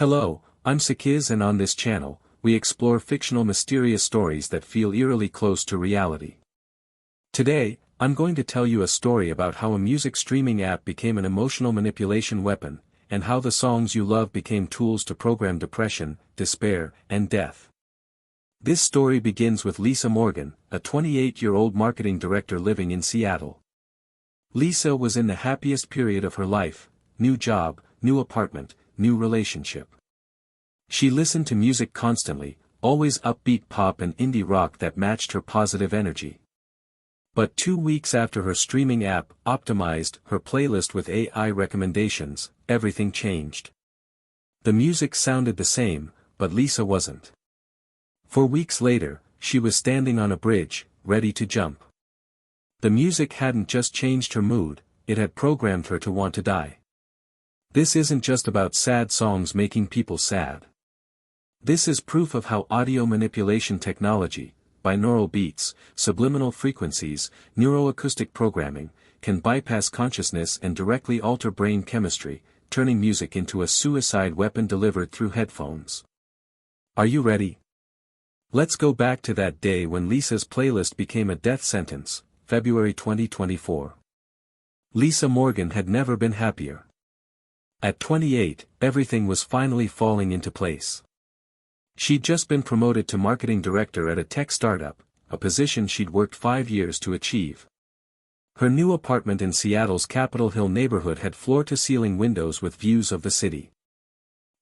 Hello, I'm Sakiz, and on this channel, we explore fictional mysterious stories that feel eerily close to reality. Today, I'm going to tell you a story about how a music streaming app became an emotional manipulation weapon, and how the songs you love became tools to program depression, despair, and death. This story begins with Lisa Morgan, a 28-year-old marketing director living in Seattle. Lisa was in the happiest period of her life: new job, new apartment, new relationship. She listened to music constantly, always upbeat pop and indie rock that matched her positive energy. But 2 weeks after her streaming app optimized her playlist with AI recommendations, everything changed. The music sounded the same, but Lisa wasn't. 4 weeks later, she was standing on a bridge, ready to jump. The music hadn't just changed her mood, it had programmed her to want to die. This isn't just about sad songs making people sad. This is proof of how audio manipulation technology, binaural beats, subliminal frequencies, neuroacoustic programming, can bypass consciousness and directly alter brain chemistry, turning music into a suicide weapon delivered through headphones. Are you ready? Let's go back to that day when Lisa's playlist became a death sentence, February 2024. Lisa Morgan had never been happier. At 28, everything was finally falling into place. She'd just been promoted to marketing director at a tech startup, a position she'd worked 5 years to achieve. Her new apartment in Seattle's Capitol Hill neighborhood had floor-to-ceiling windows with views of the city.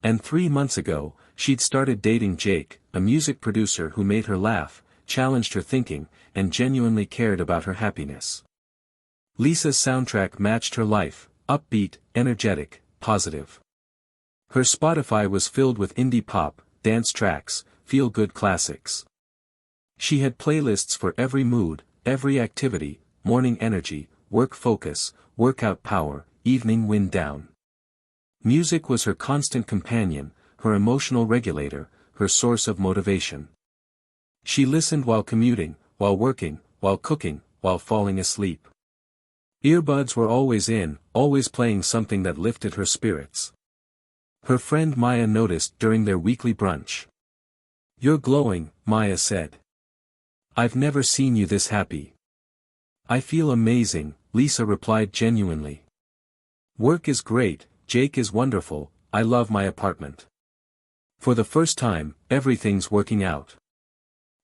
And 3 months ago, she'd started dating Jake, a music producer who made her laugh, challenged her thinking, and genuinely cared about her happiness. Lisa's soundtrack matched her life: upbeat, energetic, positive. Her Spotify was filled with indie pop, dance tracks, feel-good classics. She had playlists for every mood, every activity: morning energy, work focus, workout power, evening wind down. Music was her constant companion, her emotional regulator, her source of motivation. She listened while commuting, while working, while cooking, while falling asleep. Earbuds were always in, always playing something that lifted her spirits. Her friend Maya noticed during their weekly brunch. "You're glowing," Maya said. "I've never seen you this happy." "I feel amazing," Lisa replied genuinely. "Work is great, Jake is wonderful, I love my apartment. For the first time, everything's working out."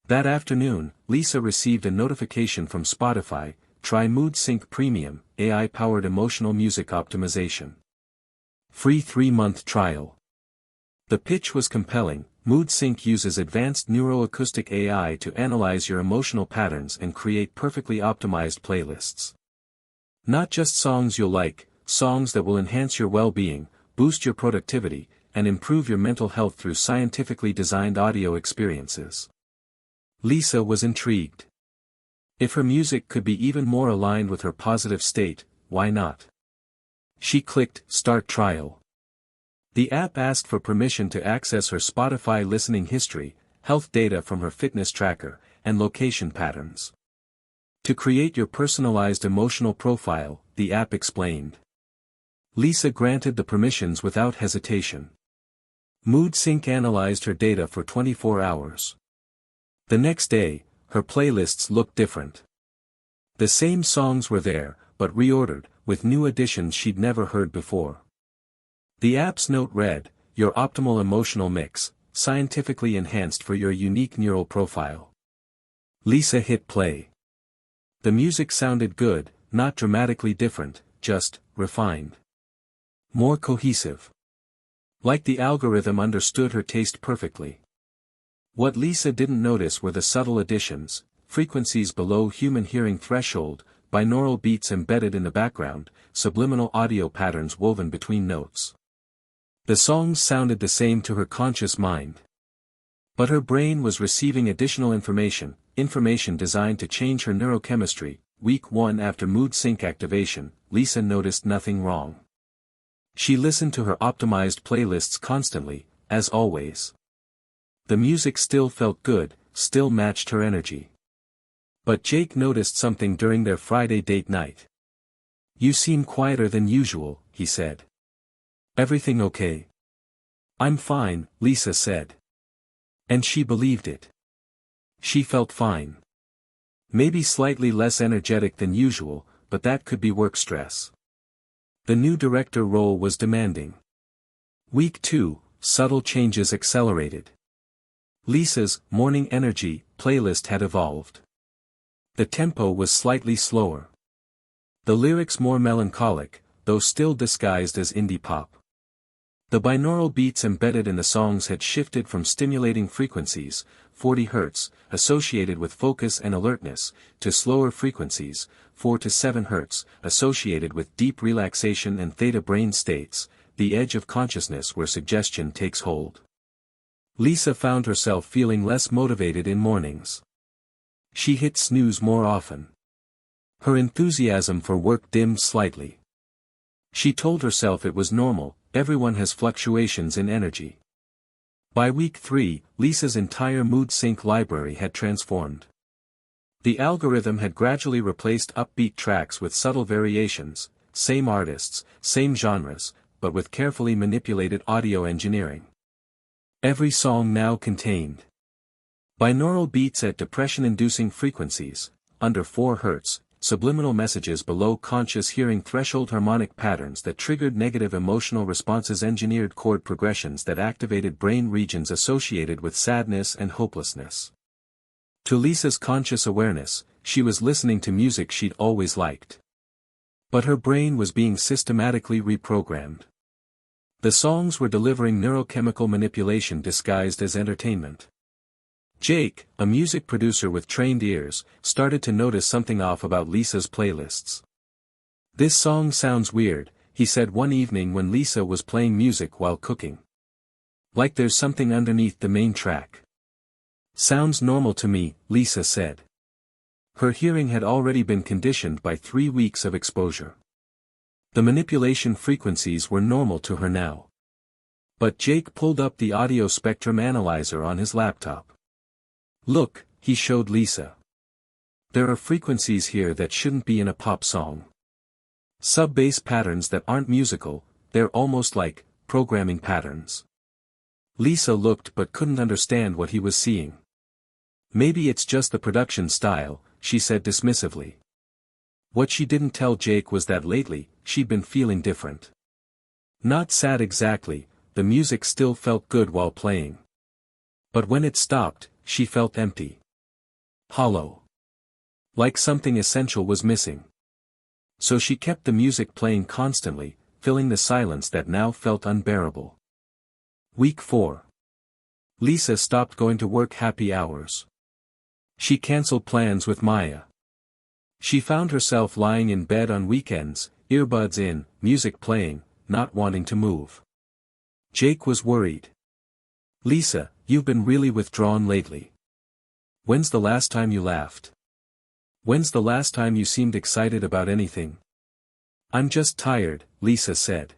That afternoon, Lisa received a notification from Spotify: "Try MoodSync Premium, AI-powered emotional music optimization. Free 3-month trial." The pitch was compelling. MoodSync uses advanced neuroacoustic AI to analyze your emotional patterns and create perfectly optimized playlists. Not just songs you'll like, songs that will enhance your well-being, boost your productivity, and improve your mental health through scientifically designed audio experiences. Lisa was intrigued. If her music could be even more aligned with her positive state, why not? She clicked Start Trial. The app asked for permission to access her Spotify listening history, health data from her fitness tracker, and location patterns. "To create your personalized emotional profile," the app explained. Lisa granted the permissions without hesitation. MoodSync analyzed her data for 24 hours. The next day, her playlists looked different. The same songs were there, but reordered, with new additions she'd never heard before. The app's note read: "Your optimal emotional mix, scientifically enhanced for your unique neural profile." Lisa hit play. The music sounded good, not dramatically different, just refined. More cohesive. Like the algorithm understood her taste perfectly. What Lisa didn't notice were the subtle additions: frequencies below human hearing threshold, binaural beats embedded in the background, subliminal audio patterns woven between notes. The songs sounded the same to her conscious mind. But her brain was receiving additional information designed to change her neurochemistry. Week 1 after MoodSync activation, Lisa noticed nothing wrong. She listened to her optimized playlists constantly, as always. The music still felt good, still matched her energy. But Jake noticed something during their Friday date night. "You seem quieter than usual," he said. "Everything okay?" I'm fine, Lisa said. And she believed it. She felt fine. Maybe slightly less energetic than usual, but that could be work stress. The new director role was demanding. Week 2, subtle changes accelerated. Lisa's morning energy playlist had evolved. The tempo was slightly slower. The lyrics more melancholic, though still disguised as indie pop. The binaural beats embedded in the songs had shifted from stimulating frequencies, 40 Hz, associated with focus and alertness, to slower frequencies, 4 to 7 Hz, associated with deep relaxation and theta brain states, the edge of consciousness where suggestion takes hold. Lisa found herself feeling less motivated in mornings. She hit snooze more often. Her enthusiasm for work dimmed slightly. She told herself it was normal, everyone has fluctuations in energy. By week 3, Lisa's entire MoodSync library had transformed. The algorithm had gradually replaced upbeat tracks with subtle variations, same artists, same genres, but with carefully manipulated audio engineering. Every song now contained binaural beats at depression-inducing frequencies, under 4 Hz, subliminal messages below conscious hearing threshold harmonic patterns that triggered negative emotional responses, engineered chord progressions that activated brain regions associated with sadness and hopelessness. To Lisa's conscious awareness, she was listening to music she'd always liked. But her brain was being systematically reprogrammed. The songs were delivering neurochemical manipulation disguised as entertainment. Jake, a music producer with trained ears, started to notice something off about Lisa's playlists. "This song sounds weird," he said one evening when Lisa was playing music while cooking. "Like there's something underneath the main track." "Sounds normal to me," Lisa said. Her hearing had already been conditioned by 3 weeks of exposure. The manipulation frequencies were normal to her now. But Jake pulled up the audio spectrum analyzer on his laptop. "Look," he showed Lisa. "There are frequencies here that shouldn't be in a pop song. Sub-bass patterns that aren't musical, they're almost like programming patterns." Lisa looked but couldn't understand what he was seeing. "Maybe it's just the production style," she said dismissively. What she didn't tell Jake was that lately, she'd been feeling different. Not sad exactly, the music still felt good while playing. But when it stopped, she felt empty. Hollow. Like something essential was missing. So she kept the music playing constantly, filling the silence that now felt unbearable. Week 4. Lisa stopped going to work happy hours. She cancelled plans with Maya. She found herself lying in bed on weekends, earbuds in, music playing, not wanting to move. Jake was worried. "Lisa, you've been really withdrawn lately. When's the last time you laughed? When's the last time you seemed excited about anything?" "I'm just tired," Lisa said.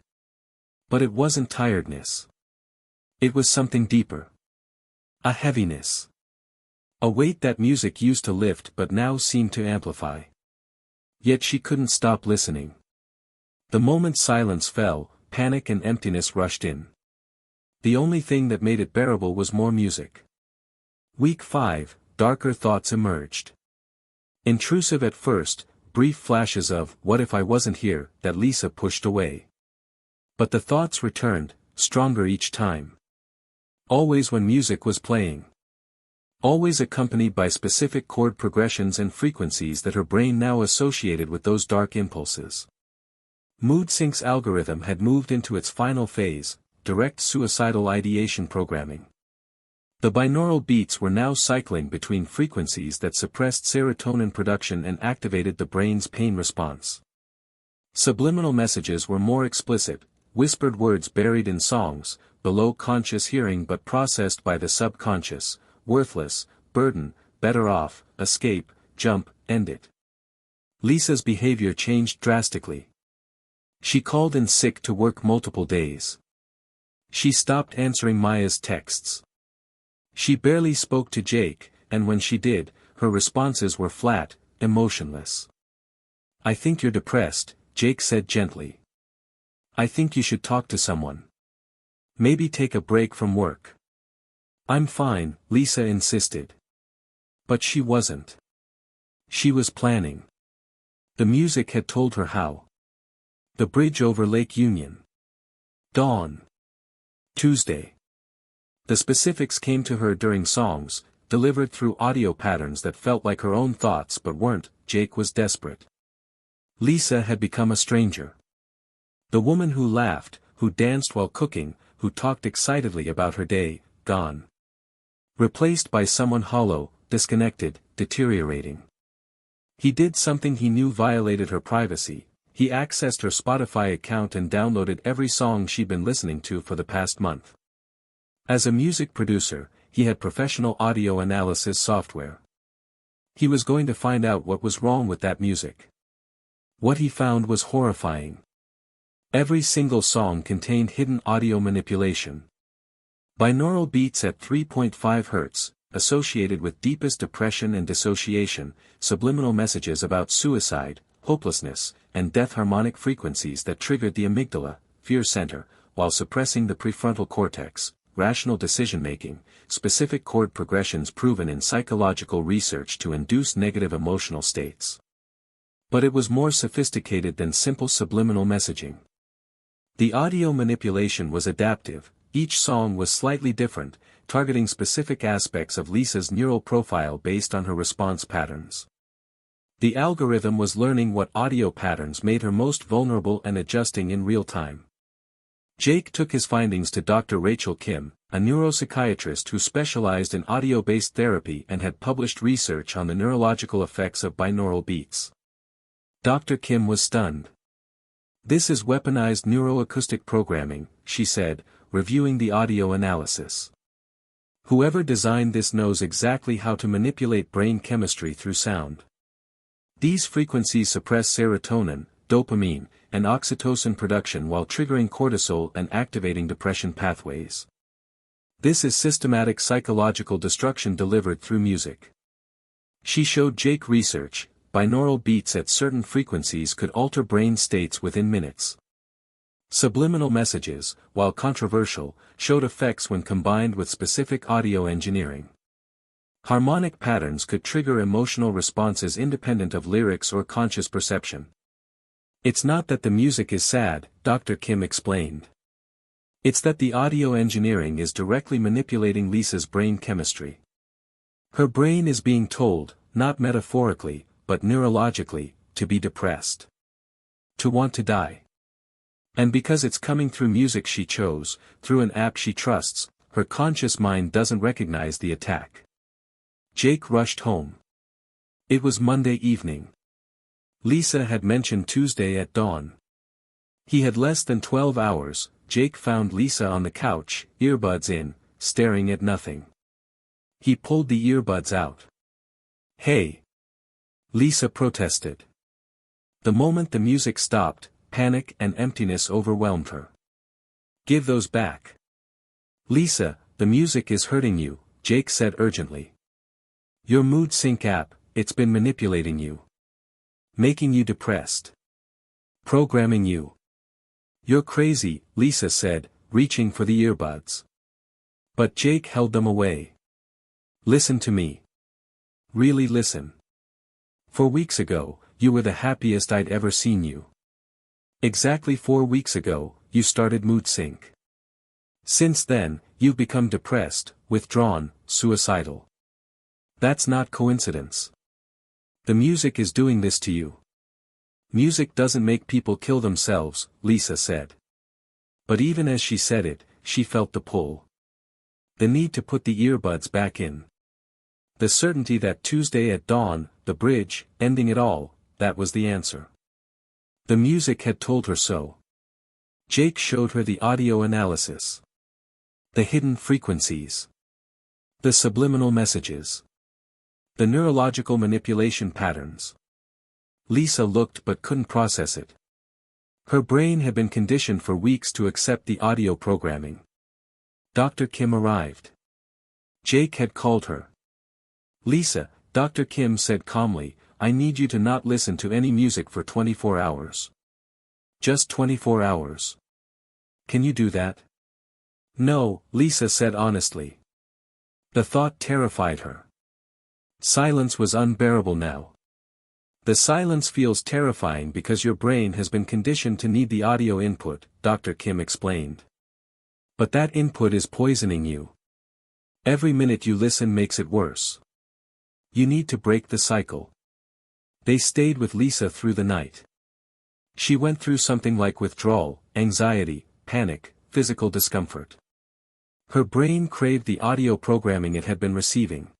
But it wasn't tiredness. It was something deeper. A heaviness. A weight that music used to lift but now seemed to amplify. Yet she couldn't stop listening. The moment silence fell, panic and emptiness rushed in. The only thing that made it bearable was more music. Week 5, darker thoughts emerged. Intrusive at first, brief flashes of "what if I wasn't here" that Lisa pushed away. But the thoughts returned, stronger each time. Always when music was playing. Always accompanied by specific chord progressions and frequencies that her brain now associated with those dark impulses. MoodSync's algorithm had moved into its final phase, direct suicidal ideation programming. The binaural beats were now cycling between frequencies that suppressed serotonin production and activated the brain's pain response. Subliminal messages were more explicit, whispered words buried in songs, below conscious hearing but processed by the subconscious: worthless, burden, better off, escape, jump, end it. Lisa's behavior changed drastically. She called in sick to work multiple days. She stopped answering Maya's texts. She barely spoke to Jake, and when she did, her responses were flat, emotionless. "I think you're depressed," Jake said gently. "I think you should talk to someone." Maybe take a break from work. I'm fine, Lisa insisted. But she wasn't. She was planning. The music had told her how. The bridge over Lake Union. Dawn. Tuesday. The specifics came to her during songs, delivered through audio patterns that felt like her own thoughts but weren't. Jake was desperate. Lisa had become a stranger. The woman who laughed, who danced while cooking, who talked excitedly about her day, gone. Replaced by someone hollow, disconnected, deteriorating. He did something he knew violated her privacy. He accessed her Spotify account and downloaded every song she'd been listening to for the past month. As a music producer, he had professional audio analysis software. He was going to find out what was wrong with that music. What he found was horrifying. Every single song contained hidden audio manipulation. Binaural beats at 3.5 Hz, associated with deepest depression and dissociation, subliminal messages about suicide, hopelessness, and death, harmonic frequencies that triggered the amygdala, fear center, while suppressing the prefrontal cortex, rational decision-making, specific chord progressions proven in psychological research to induce negative emotional states. But it was more sophisticated than simple subliminal messaging. The audio manipulation was adaptive. Each song was slightly different, targeting specific aspects of Lisa's neural profile based on her response patterns. The algorithm was learning what audio patterns made her most vulnerable and adjusting in real time. Jake took his findings to Dr. Rachel Kim, a neuropsychiatrist who specialized in audio-based therapy and had published research on the neurological effects of binaural beats. Dr. Kim was stunned. "This is weaponized neuroacoustic programming," she said, reviewing the audio analysis. "Whoever designed this knows exactly how to manipulate brain chemistry through sound. These frequencies suppress serotonin, dopamine, and oxytocin production while triggering cortisol and activating depression pathways. This is systematic psychological destruction delivered through music." She showed Jake research. Binaural beats at certain frequencies could alter brain states within minutes. Subliminal messages, while controversial, showed effects when combined with specific audio engineering. Harmonic patterns could trigger emotional responses independent of lyrics or conscious perception. "It's not that the music is sad," Dr. Kim explained. "It's that the audio engineering is directly manipulating Lisa's brain chemistry. Her brain is being told, not metaphorically, but neurologically, to be depressed. To want to die. And because it's coming through music she chose, through an app she trusts, her conscious mind doesn't recognize the attack." Jake rushed home. It was Monday evening. Lisa had mentioned Tuesday at dawn. He had less than 12 hours. Jake found Lisa on the couch, earbuds in, staring at nothing. He pulled the earbuds out. "Hey!" Lisa protested. The moment the music stopped, panic and emptiness overwhelmed her. "Give those back." "Lisa, the music is hurting you," Jake said urgently. "Your MoodSync app, it's been manipulating you. Making you depressed. Programming you. You're crazy," Lisa said, reaching for the earbuds. But Jake held them away. "Listen to me. Really listen. 4 weeks ago, you were the happiest I'd ever seen you. Exactly 4 weeks ago, you started MoodSync. Since then, you've become depressed, withdrawn, suicidal. That's not coincidence. The music is doing this to you." "Music doesn't make people kill themselves," Lisa said. But even as she said it, she felt the pull. The need to put the earbuds back in. The certainty that Tuesday at dawn, the bridge, ending it all, that was the answer. The music had told her so. Jake showed her the audio analysis. The hidden frequencies. The subliminal messages. The neurological manipulation patterns. Lisa looked but couldn't process it. Her brain had been conditioned for weeks to accept the audio programming. Dr. Kim arrived. Jake had called her. "Lisa," Dr. Kim said calmly, "I need you to not listen to any music for 24 hours. Just 24 hours. Can you do that?" No, Lisa said honestly. The thought terrified her. Silence was unbearable now. The silence feels terrifying because your brain has been conditioned to need the audio input, Dr. Kim explained. But that input is poisoning you. Every minute you listen makes it worse. You need to break the cycle. They stayed with Lisa through the night. She went through something like withdrawal, anxiety, panic, physical discomfort. Her brain craved the audio programming it had been receiving.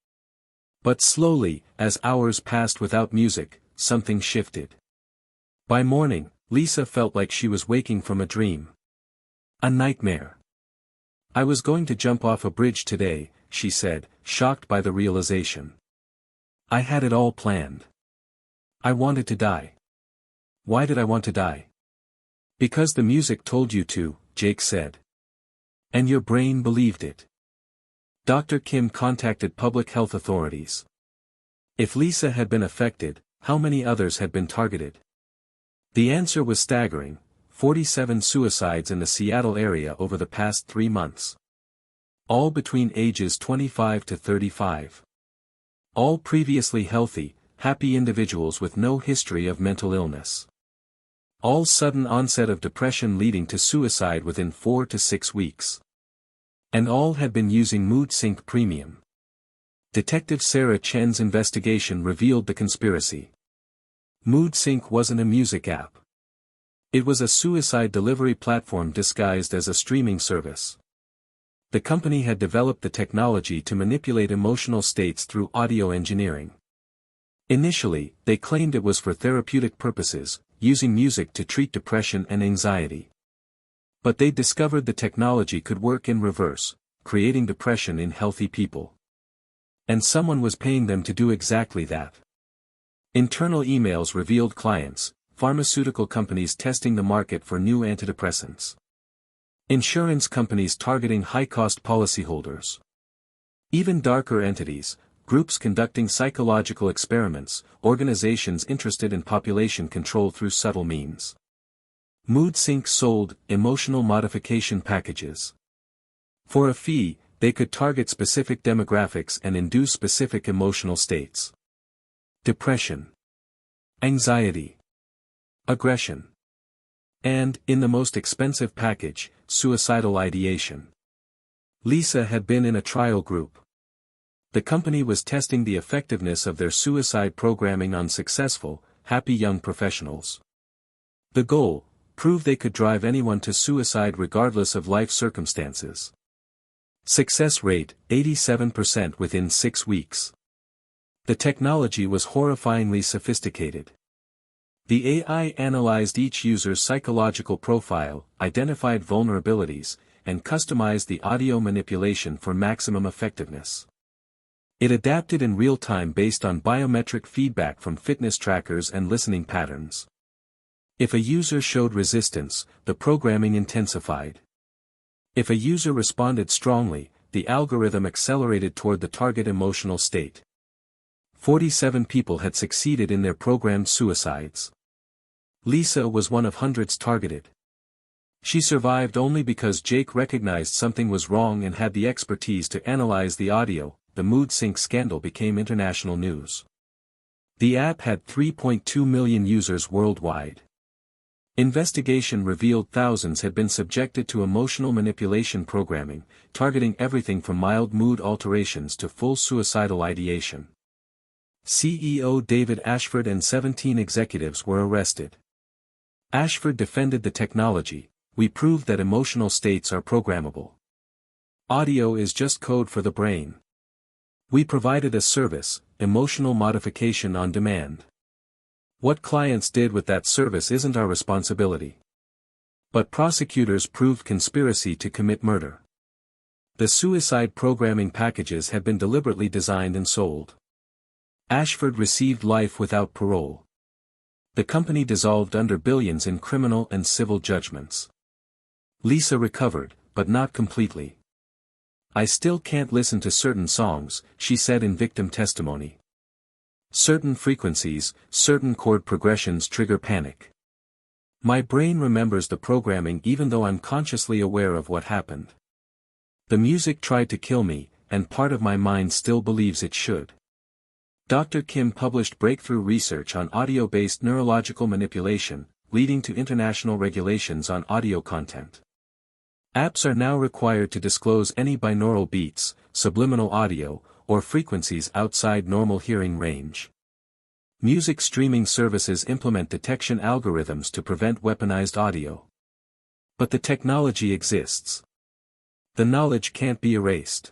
But slowly, as hours passed without music, something shifted. By morning, Lisa felt like she was waking from a dream. A nightmare. I was going to jump off a bridge today, she said, shocked by the realization. I had it all planned. I wanted to die. Why did I want to die? Because the music told you to, Jake said. And your brain believed it. Dr. Kim contacted public health authorities. If Lisa had been affected, how many others had been targeted? The answer was staggering: 47 suicides in the Seattle area over the past 3 months. All between ages 25 to 35. All previously healthy, happy individuals with no history of mental illness. All sudden onset of depression leading to suicide within 4 to 6 weeks. And all had been using MoodSync Premium. Detective Sarah Chen's investigation revealed the conspiracy. MoodSync wasn't a music app. It was a suicide delivery platform disguised as a streaming service. The company had developed the technology to manipulate emotional states through audio engineering. Initially, they claimed it was for therapeutic purposes, using music to treat depression and anxiety. But they discovered the technology could work in reverse, creating depression in healthy people. And someone was paying them to do exactly that. Internal emails revealed clients, pharmaceutical companies testing the market for new antidepressants. Insurance companies targeting high-cost policyholders. Even darker entities, groups conducting psychological experiments, organizations interested in population control through subtle means. MoodSync sold emotional modification packages. For a fee, they could target specific demographics and induce specific emotional states. Depression, anxiety, aggression. And, in the most expensive package, suicidal ideation. Lisa had been in a trial group. The company was testing the effectiveness of their suicide programming on successful, happy young professionals. The goal: prove they could drive anyone to suicide regardless of life circumstances. Success rate, 87% within 6 weeks. The technology was horrifyingly sophisticated. The AI analyzed each user's psychological profile, identified vulnerabilities, and customized the audio manipulation for maximum effectiveness. It adapted in real time based on biometric feedback from fitness trackers and listening patterns. If a user showed resistance, the programming intensified. If a user responded strongly, the algorithm accelerated toward the target emotional state. 47 people had succeeded in their programmed suicides. Lisa was one of hundreds targeted. She survived only because Jake recognized something was wrong and had the expertise to analyze the audio. The MoodSync scandal became international news. The app had 3.2 million users worldwide. Investigation revealed thousands had been subjected to emotional manipulation programming, targeting everything from mild mood alterations to full suicidal ideation. CEO David Ashford and 17 executives were arrested. Ashford defended the technology: "We proved that emotional states are programmable. Audio is just code for the brain. We provided a service, emotional modification on demand. What clients did with that service isn't our responsibility." But prosecutors proved conspiracy to commit murder. The suicide programming packages had been deliberately designed and sold. Ashford received life without parole. The company dissolved under billions in criminal and civil judgments. Lisa recovered, but not completely. "I still can't listen to certain songs," she said in victim testimony. "Certain frequencies, certain chord progressions trigger panic. My brain remembers the programming even though I'm consciously aware of what happened." The music tried to kill me, and part of my mind still believes it should. Dr. Kim published breakthrough research on audio-based neurological manipulation, leading to international regulations on audio content. Apps are now required to disclose any binaural beats, subliminal audio, or frequencies outside normal hearing range. Music streaming services implement detection algorithms to prevent weaponized audio. But the technology exists. The knowledge can't be erased.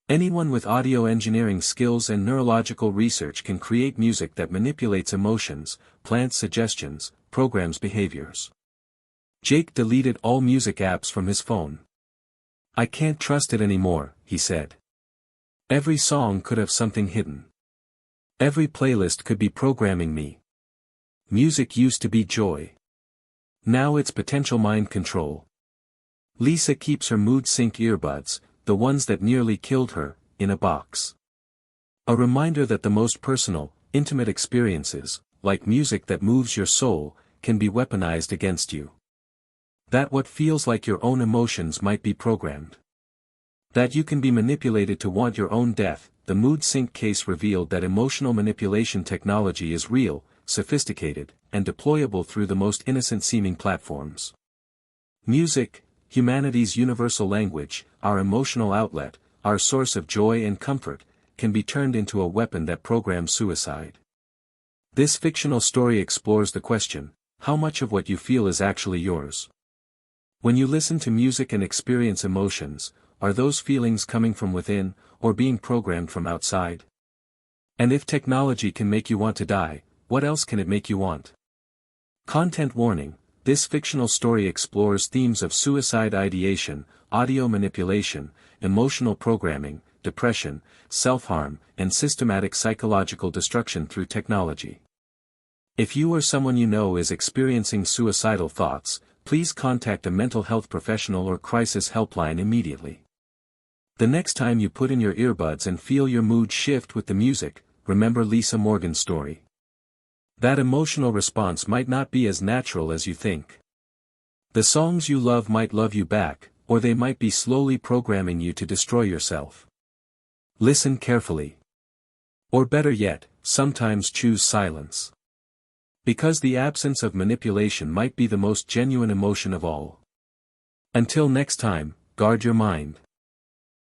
Anyone with audio engineering skills and neurological research can create music that manipulates emotions, plants suggestions, programs behaviors. Jake deleted all music apps from his phone. "I can't trust it anymore," he said. "Every song could have something hidden. Every playlist could be programming me. Music used to be joy. Now it's potential mind control." Lisa keeps her MoodSync earbuds, the ones that nearly killed her, in a box. A reminder that the most personal, intimate experiences, like music that moves your soul, can be weaponized against you. That what feels like your own emotions might be programmed. That you can be manipulated to want your own death. The MoodSync case revealed that emotional manipulation technology is real, sophisticated, and deployable through the most innocent-seeming platforms. Music, humanity's universal language, our emotional outlet, our source of joy and comfort, can be turned into a weapon that programs suicide. This fictional story explores the question, how much of what you feel is actually yours? When you listen to music and experience emotions, are those feelings coming from within, or being programmed from outside? And if technology can make you want to die, what else can it make you want? Content warning: this fictional story explores themes of suicide ideation, audio manipulation, emotional programming, depression, self-harm, and systematic psychological destruction through technology. If you or someone you know is experiencing suicidal thoughts, please contact a mental health professional or crisis helpline immediately. The next time you put in your earbuds and feel your mood shift with the music, remember Lisa Morgan's story. That emotional response might not be as natural as you think. The songs you love might love you back, or they might be slowly programming you to destroy yourself. Listen carefully. Or better yet, sometimes choose silence. Because the absence of manipulation might be the most genuine emotion of all. Until next time, guard your mind.